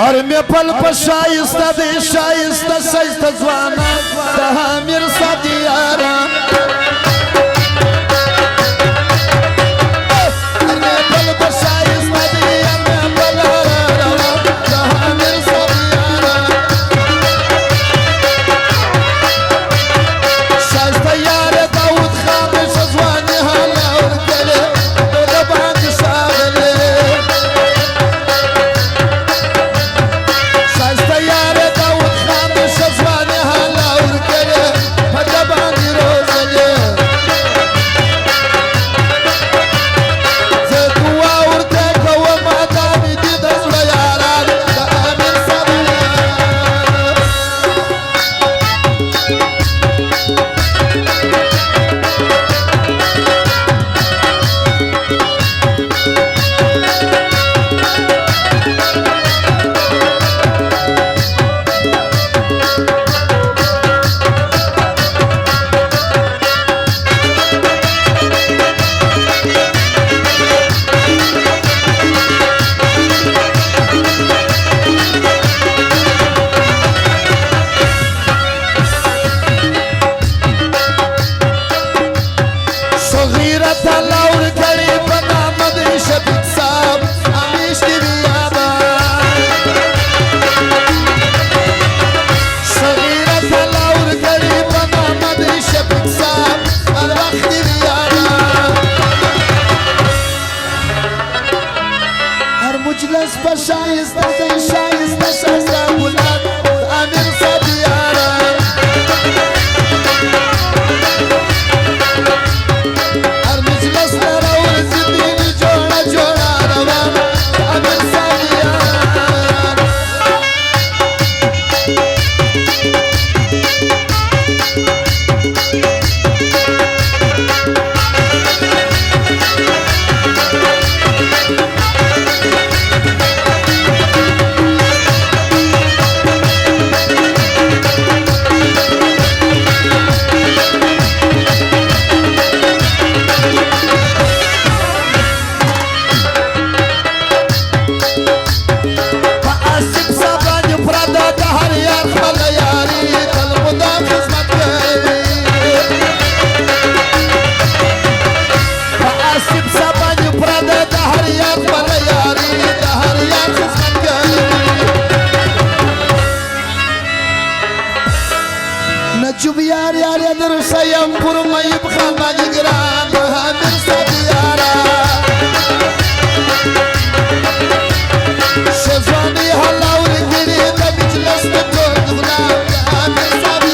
और मे पल शाइस्ता दे शाइस्ता शाइस्ता जवाना दहा मेरे साथ यारा शाइस्ता शाइस्ता शाइस्ता गुलाब आमिर साथ यारा हर मजलिस तेरा और जिंदगी जोड़ा जोड़ा रवा आमिर साथ यारा चुप यार यार यार सयम पुर मयब खाना जिगरान हामिर साथ यारा शज़ानी हलाउर गिरी तबिजलस को दुगना हामिर साथ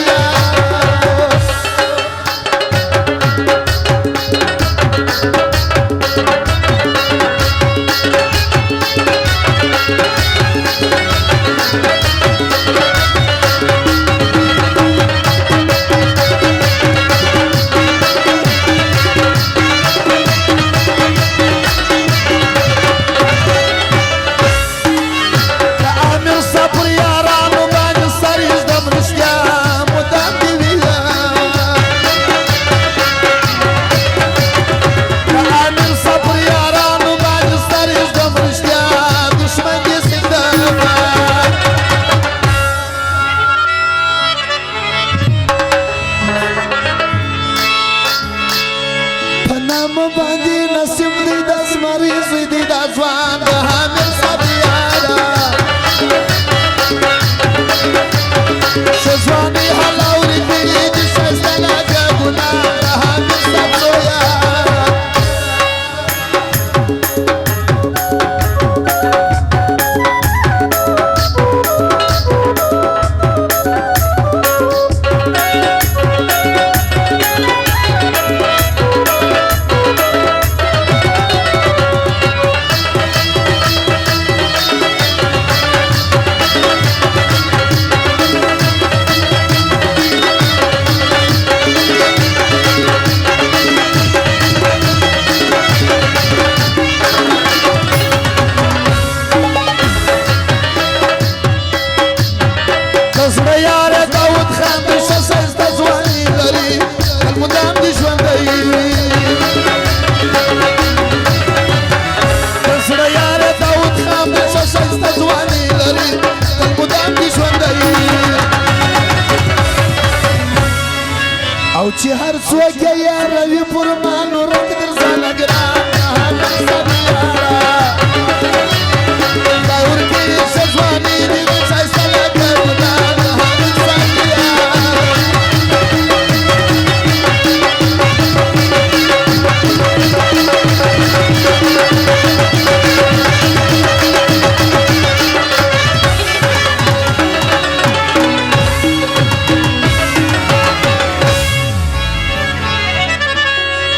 چې هر څوک یې رवि پر مانو رک در ځان ګران